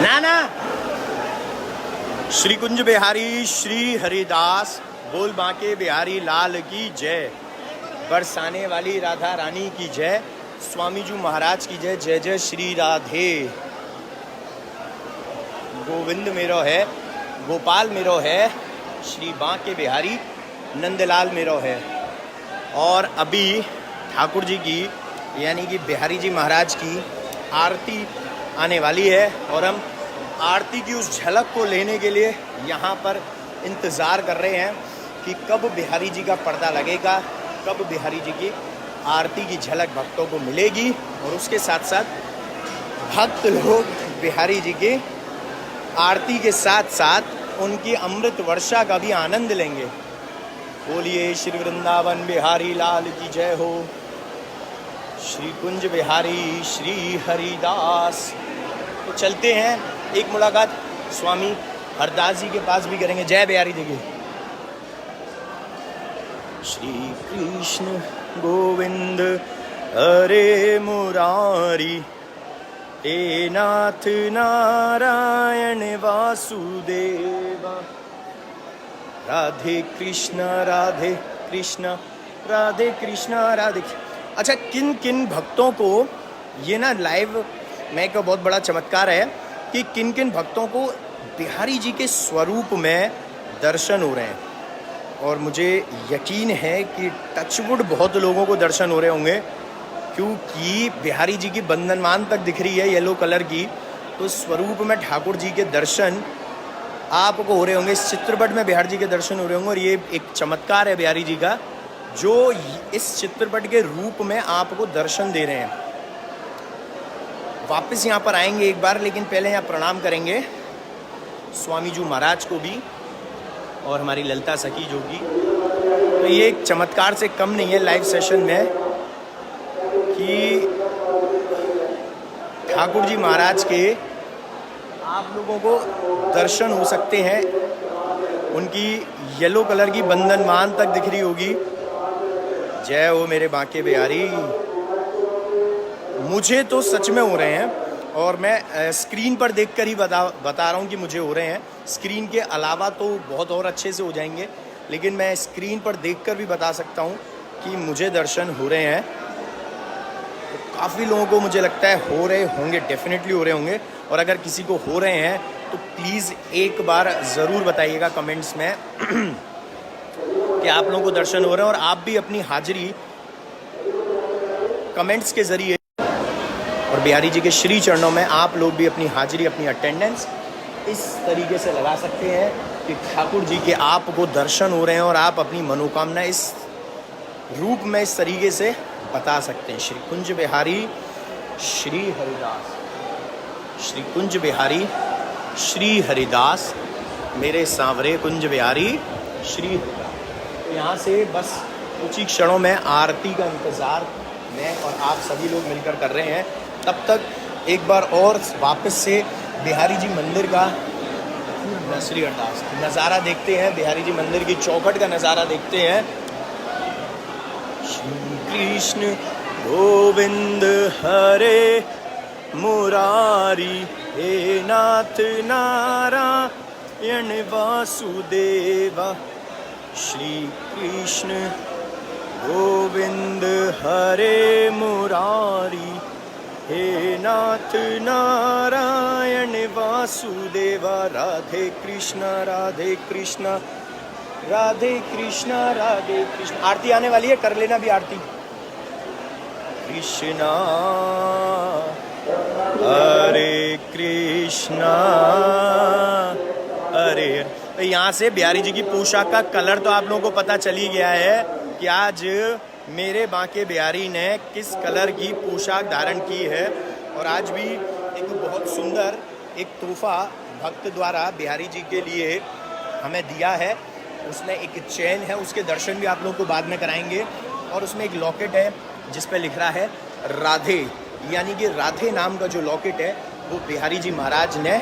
ना ना। श्री कुंज बिहारी श्री हरिदास बोल बांके बिहारी लाल की जय। बरसाने वाली राधा रानी की जय। स्वामी जी महाराज की जय। जय जय श्री राधे। गोविंद मेरो है, गोपाल मेरो है, श्री बांके बिहारी नंदलाल मेरो है। और अभी ठाकुर जी की यानी कि बिहारी जी महाराज की आरती आने वाली है और हम आरती की उस झलक को लेने के लिए यहाँ पर इंतज़ार कर रहे हैं कि कब बिहारी जी का पर्दा लगेगा, कब बिहारी जी की आरती की झलक भक्तों को मिलेगी और उसके साथ साथ भक्त लोग बिहारी जी की आरती के साथ साथ उनकी अमृत वर्षा का भी आनंद लेंगे। बोलिए श्री वृंदावन बिहारी लाल की जय हो। श्री कुंज बिहारी श्री हरिदास। तो चलते हैं, एक मुलाकात स्वामी हरदास जी के पास भी करेंगे। जय बिहारी जी की। श्री कृष्ण गोविंद हरे मुरारी, हे नाथ नारायण वासुदेवा। राधे कृष्ण राधे कृष्ण राधे कृष्ण राधे। अच्छा, किन किन भक्तों को ये ना लाइव में का बहुत बड़ा चमत्कार है कि किन किन भक्तों को बिहारी जी के स्वरूप में दर्शन हो रहे हैं। और मुझे यकीन है कि टचवुड बहुत लोगों को दर्शन हो रहे होंगे, क्योंकि बिहारी जी की बंधनमान तक दिख रही है येलो कलर की। तो स्वरूप में ठाकुर जी के दर्शन आपको हो रहे होंगे, इस चित्रपट में बिहारी जी के दर्शन हो रहे होंगे। और ये एक चमत्कार है बिहारी जी का, जो इस चित्रपट के रूप में आपको दर्शन दे रहे हैं। वापस यहाँ पर आएंगे एक बार, लेकिन पहले यहाँ प्रणाम करेंगे स्वामी जी महाराज को भी और हमारी ललिता सखी जो की। तो ये एक चमत्कार से कम नहीं है लाइव सेशन में कि ठाकुर जी महाराज के आप लोगों को दर्शन हो सकते हैं। उनकी येलो कलर की बंधनमान तक दिख रही होगी। जय हो मेरे बांके बिहारी। मुझे तो सच में हो रहे हैं और मैं स्क्रीन पर देखकर ही बता रहा हूँ कि मुझे हो रहे हैं। स्क्रीन के अलावा तो बहुत और अच्छे से हो जाएंगे, लेकिन मैं स्क्रीन पर देखकर भी बता सकता हूँ कि मुझे दर्शन हो रहे हैं। तो काफ़ी लोगों को मुझे लगता है हो रहे होंगे, डेफिनेटली हो रहे होंगे। और अगर किसी को हो रहे हैं तो प्लीज़ एक बार ज़रूर बताइएगा कमेंट्स में कि आप लोगों को दर्शन हो रहे हैं। और आप भी अपनी हाजिरी कमेंट्स के ज़रिए और बिहारी जी के श्री चरणों में आप लोग भी अपनी हाजिरी, अपनी अटेंडेंस इस तरीके से लगा सकते हैं कि ठाकुर जी के आपको दर्शन हो रहे हैं और आप अपनी मनोकामना इस रूप में इस तरीके से बता सकते हैं। श्री कुंज बिहारी श्री हरिदास, श्री कुंज बिहारी श्री हरिदास, मेरे सांवरे कुंज बिहारी श्री हरिदास। यहाँ से बस कुछ ही क्षणों में आरती का इंतज़ार मैं और आप सभी लोग मिलकर कर रहे हैं। तब तक एक बार और वापस से बिहारी जी मंदिर का श्री अरदास नज़ारा देखते हैं, बिहारी जी मंदिर की चौखट का नज़ारा देखते हैं। श्री कृष्ण गोविंद हरे मुरारी, हे नाथ नारायण वासुदेवा। श्री कृष्ण गोविंद हरे मुरारी, हे नाथ नारायण वासुदेवा। राधे कृष्ण राधे कृष्ण राधे कृष्ण राधे कृष्ण। आरती आने वाली है, कर लेना भी आरती। कृष्णा हरे कृष्णा हरे। तो यहाँ से बिहारी जी की पोशाक का कलर तो आप लोगों को पता चल ही गया है कि आज मेरे बांके बिहारी ने किस कलर की पोशाक धारण की है। और आज भी एक बहुत सुंदर एक तोहफा भक्त द्वारा बिहारी जी के लिए हमें दिया है। उसमें एक चैन है, उसके दर्शन भी आप लोगों को बाद में कराएंगे। और उसमें एक लॉकेट है जिस पे लिख रहा है राधे, यानी कि राधे नाम का जो लॉकेट है वो बिहारी जी महाराज ने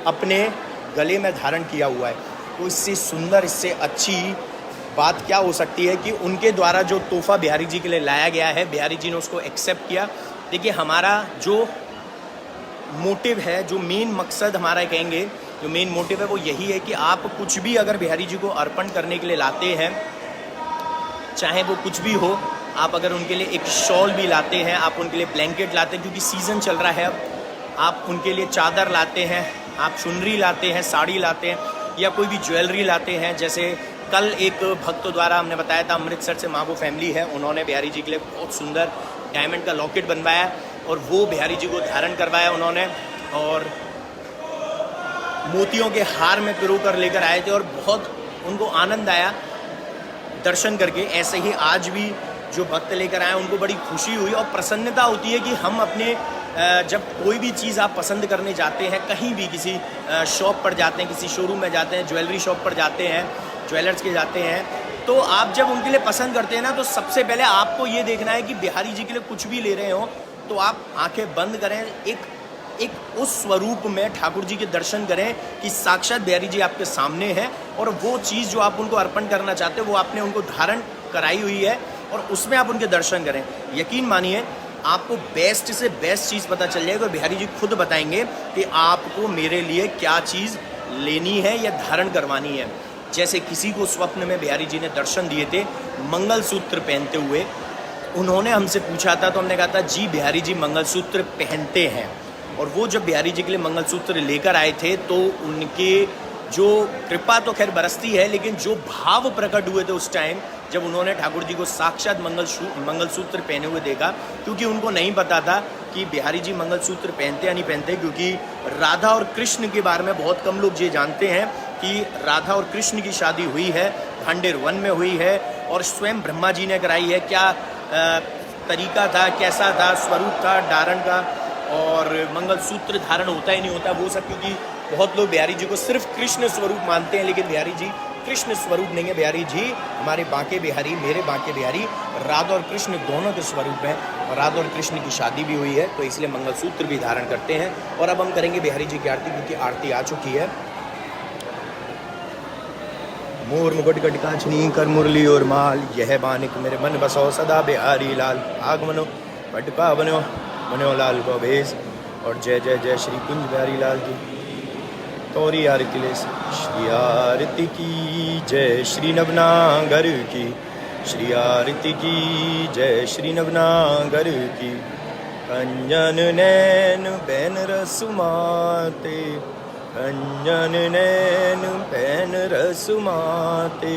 अपने गले में धारण किया हुआ है। तो इससे सुंदर, इससे अच्छी बात क्या हो सकती है कि उनके द्वारा जो तोहफा बिहारी जी के लिए लाया गया है, बिहारी जी ने उसको एक्सेप्ट किया। देखिए, हमारा जो मोटिव है, जो मेन मकसद हमारा कहेंगे, जो मेन मोटिव है वो यही है कि आप कुछ भी अगर बिहारी जी को अर्पण करने के लिए लाते हैं, चाहे वो कुछ भी हो, आप अगर उनके लिए एक शॉल भी लाते हैं, आप उनके लिए ब्लैंकेट लाते हैं क्योंकि सीज़न चल रहा है अब, आप उनके लिए चादर लाते हैं, आप चुनरी लाते हैं, साड़ी लाते हैं, या कोई भी ज्वेलरी लाते हैं। जैसे कल एक भक्त द्वारा हमने बताया था, अमृतसर से मांगो फैमिली है, उन्होंने बिहारी जी के लिए बहुत सुंदर डायमंड का लॉकेट बनवाया और वो बिहारी जी को धारण करवाया उन्होंने, और मोतियों के हार में पिरो कर लेकर आए थे और बहुत उनको आनंद आया दर्शन करके। ऐसे ही आज भी जो भक्त लेकर आए उनको बड़ी खुशी हुई और प्रसन्नता होती है कि हम अपने जब कोई भी चीज़ आप पसंद करने जाते हैं, कहीं भी किसी शॉप पर जाते हैं, किसी शोरूम में जाते हैं, ज्वेलरी शॉप पर जाते हैं, ज्वेलर्स के जाते हैं, तो आप जब उनके लिए पसंद करते हैं ना, तो सबसे पहले आपको ये देखना है कि बिहारी जी के लिए कुछ भी ले रहे हो तो आप आंखें बंद करें, एक उस स्वरूप में ठाकुर जी के दर्शन करें कि साक्षात बिहारी जी आपके सामने हैं और वो चीज़ जो आप उनको अर्पण करना चाहते हो वो आपने उनको धारण कराई हुई है और उसमें आप उनके दर्शन करें। यकीन मानिए आपको बेस्ट से बेस्ट चीज़ पता चल जाएगी और बिहारी जी खुद बताएंगे कि आपको मेरे लिए क्या चीज़ लेनी है या धारण करवानी है। जैसे किसी को स्वप्न में बिहारी जी ने दर्शन दिए थे मंगलसूत्र पहनते हुए, उन्होंने हमसे पूछा था तो हमने कहा था जी बिहारी जी मंगलसूत्र पहनते हैं, और वो जब बिहारी जी के लिए मंगलसूत्र लेकर आए थे तो उनके जो कृपा तो खैर बरसती है, लेकिन जो भाव प्रकट हुए थे उस टाइम जब उन्होंने ठाकुर जी को साक्षात मंगलसूत्र पहने हुए देखा, क्योंकि उनको नहीं पता था कि बिहारी जी मंगलसूत्र पहनते या नहीं पहनते, क्योंकि राधा और कृष्ण के बारे में बहुत कम लोग ये जानते हैं कि राधा और कृष्ण की शादी हुई है, भांडेर वन में हुई है और स्वयं ब्रह्मा जी ने कराई है। क्या तरीका था, कैसा था, स्वरूप था धारण का, और मंगलसूत्र धारण होता ही नहीं होता वो सब, क्योंकि बहुत लोग बिहारी जी को सिर्फ कृष्ण स्वरूप मानते हैं, लेकिन बिहारी जी कृष्ण स्वरूप नहीं है। बिहारी जी हमारे बांके बिहारी, मेरे बांके बिहारी, राधा और कृष्ण दोनों के स्वरूप हैं और राधा और कृष्ण की शादी भी हुई है, तो इसलिए मंगलसूत्र भी धारण करते हैं। और अब हम करेंगे बिहारी जी की आरती, क्योंकि आरती आ चुकी है। मोर मुकुट कट कांचनी कर मुरली और माल, यह बानिक मेरे मन बसो सदा बिहारी लाल, आगमनो पटका बनो मनो लाल को भेज, और जय जय जय श्री कुंज बिहारी लाल की। तोरी आरती ले श्री आरती की जय, श्री नवनागर की श्री आरती की जय, श्री नवनागर की। कंजन नैन बैन रसुमाते, कंजन नैन बैन रसुमाते,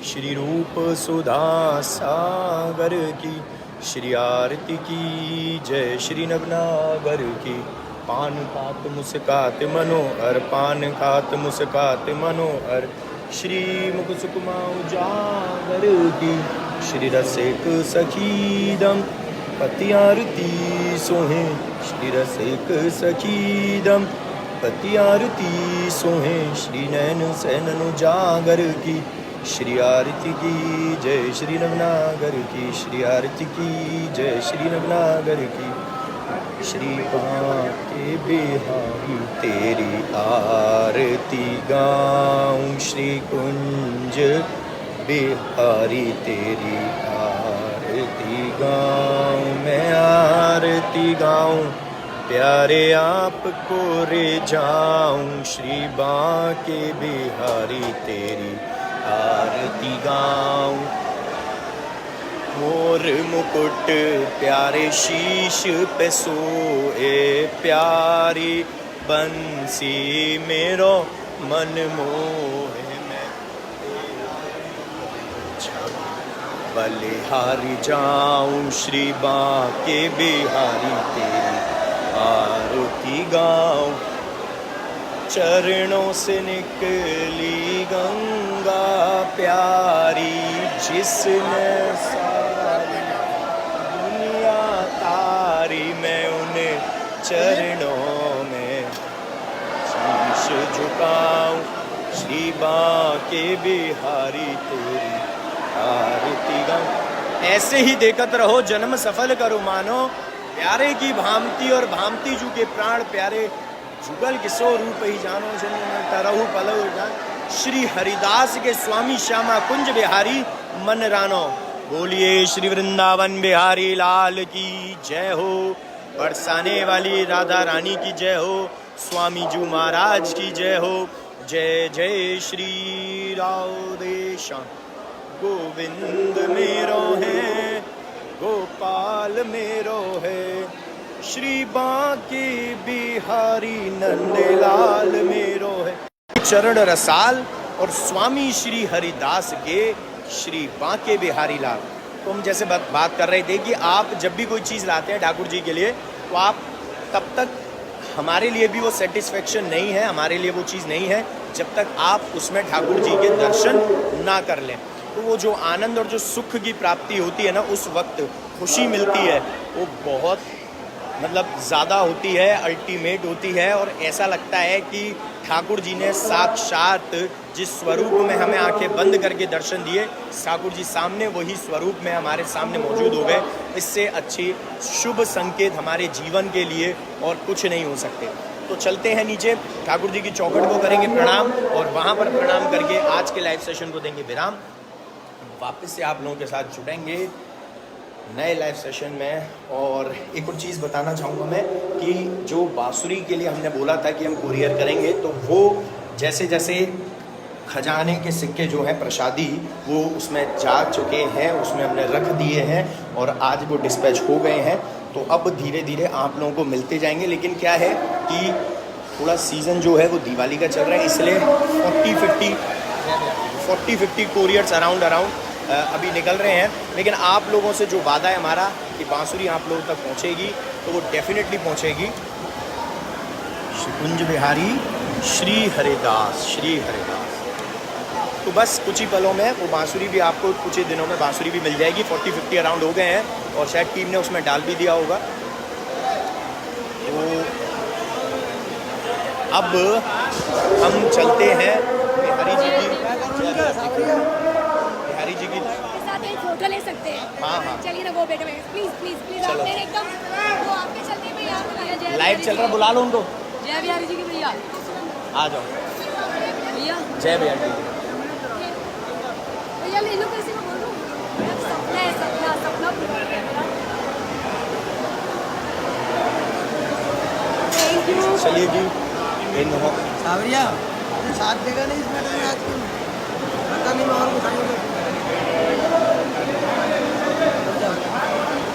श्री रूप सुधा सागर की श्री आरती की जय, श्री नवनागर की। पान खात मुस्कात मनोहर, पान खात मुस्कात मनोहर, श्री मुख सुकुमा उजागर की श्री रसिक सखीदम पति आरती सोहे, श्री रसिक सखीदम पति आरती सोहे, श्री नैन सैनन उजागर की श्री आरती की जय, श्री नवनागर की श्री आरती की जय, श्री नवनागर की। श्री बांके बिहारी तेरी आरती गाऊं, श्री कुंज बिहारी तेरी आरती गाऊं, मैं आरती गाऊं प्यारे आपको रे जाऊं, श्री बांके बिहारी तेरी आरती गाऊं। मोर मुकुट प्यारे शीश पे सोए, प्यारी बंसी मेरो मन मोहे, मैं बलिहारी जाऊं, श्री बांके बिहारी तेरी आरती गाऊं। चरणों से निकली गंगा प्यारी, जिसने सारी दुनिया तारी, मैं उन्हें चरणों में शीश झुकाऊं, श्री बांके बिहारी तेरी आरती गाऊं। ऐसे ही देखत रहो जन्म सफल करो मानो, प्यारे की भांति और भांति जू के प्राण प्यारे, जुगल किसो रूप ही जानो, तरहु पलव जान। श्री हरिदास के स्वामी श्यामा कुंज बिहारी मन रानो। बोलिए श्री वृंदावन बिहारी लाल की जय हो। बरसाने वाली राधा रानी की जय हो, स्वामी जी महाराज की जय हो। जय जय श्री राधे श्याम, गोविंद मेरो है, गोपाल मेरो है, श्री बांके बिहारी नंदलाल मेरो है। चरण रसाल और स्वामी श्री हरिदास के श्री बांके बिहारी लाल। तो हम जैसे बात कर रहे थे कि आप जब भी कोई चीज़ लाते हैं ठाकुर जी के लिए, तो आप तब तक, हमारे लिए भी वो सेटिस्फेक्शन नहीं है, हमारे लिए वो चीज़ नहीं है जब तक आप उसमें ठाकुर जी के दर्शन ना कर लें। तो वो जो आनंद और जो सुख की प्राप्ति होती है ना, उस वक्त खुशी मिलती है, वो बहुत मतलब ज़्यादा होती है, अल्टीमेट होती है। और ऐसा लगता है कि ठाकुर जी ने साक्षात जिस स्वरूप में हमें आंखें बंद करके दर्शन दिए, ठाकुर जी सामने वही स्वरूप में हमारे सामने मौजूद हो गए। इससे अच्छी शुभ संकेत हमारे जीवन के लिए और कुछ नहीं हो सकते। तो चलते हैं नीचे, ठाकुर जी की चौखट को करेंगे प्रणाम और वहाँ पर प्रणाम करके आज के लाइव सेशन को देंगे विराम। वापस से आप लोगों के साथ जुड़ेंगे नए लाइव सेशन में। और एक और चीज़ बताना चाहूँगा मैं कि जो बांसुरी के लिए हमने बोला था कि हम कुरियर करेंगे, तो वो जैसे जैसे खजाने के सिक्के जो हैं प्रसादी, वो उसमें जा चुके हैं, उसमें हमने रख दिए हैं और आज वो डिस्पैच हो गए हैं। तो अब धीरे धीरे आप लोगों को मिलते जाएंगे। लेकिन क्या है कि थोड़ा सीज़न जो है वो दिवाली का चल रहा है, इसलिए 40-50 कुरियर्स अराउंड अभी निकल रहे हैं। लेकिन आप लोगों से जो वादा है हमारा कि बांसुरी आप लोगों तक पहुंचेगी, तो वो डेफिनेटली पहुंचेगी। श्री कुंज बिहारी श्री हरिदास, श्री हरिदास। तो बस कुछ ही पलों में वो बांसुरी भी आपको, कुछ ही दिनों में बांसुरी भी मिल जाएगी। 40-50 अराउंड हो गए हैं और शायद टीम ने उसमें डाल भी दिया होगा। तो अब हम चलते हैं बिहारी जी की, बिहारी जी की साथ एक फोटो ले सकते हैं। हाँ। चलिए ना, वो बेटे प्लीज प्लीज प्लीज, आप मेरे एकदम वो आपके चलते में यार लाइव चल रहा, बुला लो उनको। जय बिहारी जी की भैया, आ जाओ भैया जय बिहारी जी। भैया ले लो, कैसे मैं बोलूं, सपना है, सपना सपना पूरा हो गया मेरा। Thank you. चलिए जी, इन हो सावरिया साथ देगा नहीं इस मैटर में आज की, पता नहीं मैं और उठाऊंगा।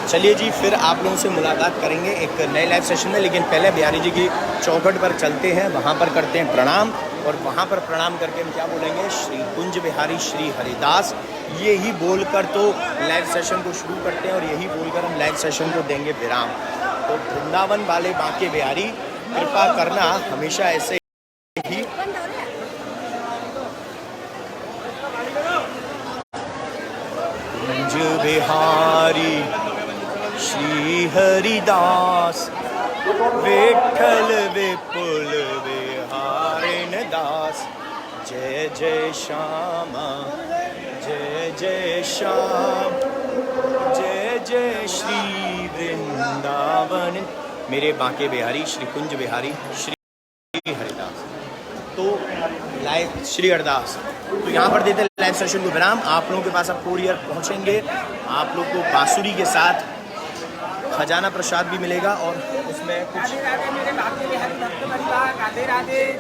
चलिए जी, फिर आप लोगों से मुलाकात करेंगे एक नए लाइव सेशन में। लेकिन पहले बिहारी जी की चौखट पर चलते हैं, वहाँ पर करते हैं प्रणाम। और वहाँ पर प्रणाम करके हम क्या बोलेंगे, श्री कुंज बिहारी श्री हरिदास, यही बोलकर तो लाइव सेशन को शुरू करते हैं और यही बोलकर हम लाइव सेशन को देंगे विराम। तो वृंदावन वाले बांके बिहारी, कृपा करना हमेशा ऐसे ही। कुंज बिहारी श्री हरिदास, विठ्ठल विपुल विहारिण दास। जय जय श्यामा, जय जय श्याम, जय जय श्री वृंदावन। मेरे बांके बिहारी श्री कुंज बिहारी श्री हरिदास। तो लाइव श्री हरिदास, तो यहाँ पर देते लाइव सेशन को विराम। आप लोगों के पास अब कुरियर पहुँचेंगे, आप लोग को बांसुरी के साथ खजाना प्रसाद भी मिलेगा और उसमें कुछ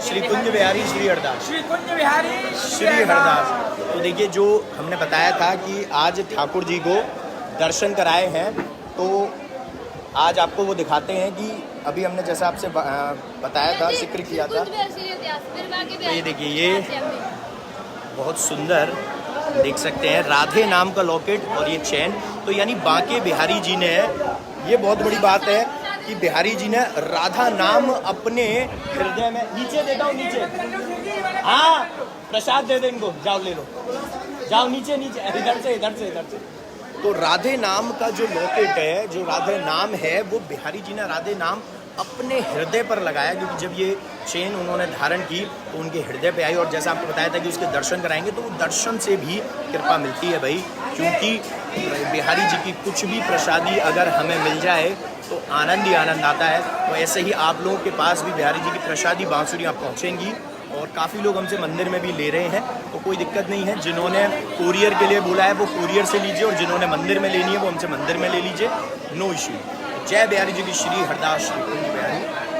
श्री कुंज बिहारी श्री हरिदास, श्री कुंज बिहारी श्री हरिदास। तो देखिए, जो हमने बताया था कि आज ठाकुर जी को दर्शन कराए हैं, तो आज आपको वो दिखाते हैं कि अभी हमने जैसा आपसे बताया था, जिक्र किया था। तो ये देखिए, ये बहुत सुंदर देख सकते हैं, राधे नाम का लॉकेट और ये चैन। तो यानी बांके बिहारी जी ने, ये बहुत बड़ी बात है कि बिहारी जी ने राधा नाम अपने हृदय में, नीचे देता हूँ नीचे, हाँ प्रसाद दे दे इनको, जाओ ले लो, जाओ नीचे नीचे, इधर से इधर से इधर से। तो राधे नाम का जो लॉकेट है, जो राधे नाम है, वो बिहारी जी ने राधे नाम अपने हृदय पर लगाया, क्योंकि जब ये चेन उन्होंने धारण की तो उनके हृदय पे आई। और जैसा आपको बताया था कि उसके दर्शन कराएंगे, तो वो दर्शन से भी कृपा मिलती है भाई, क्योंकि बिहारी जी की कुछ भी प्रसादी अगर हमें मिल जाए तो आनंद ही आनंद आता है। तो ऐसे ही आप लोगों के पास भी बिहारी जी की प्रसादी बांसुरियाँ पहुँचेंगी और काफ़ी लोग हमसे मंदिर में भी ले रहे हैं, तो कोई दिक्कत नहीं है। जिन्होंने कुरियर के लिए बोला है वो कुरियर से लीजिए और जिन्होंने मंदिर में लेनी है वो हमसे मंदिर में ले लीजिए, नो इश्यू। जय बिहारी जी की श्री हरदास श्री कुंज बिहारी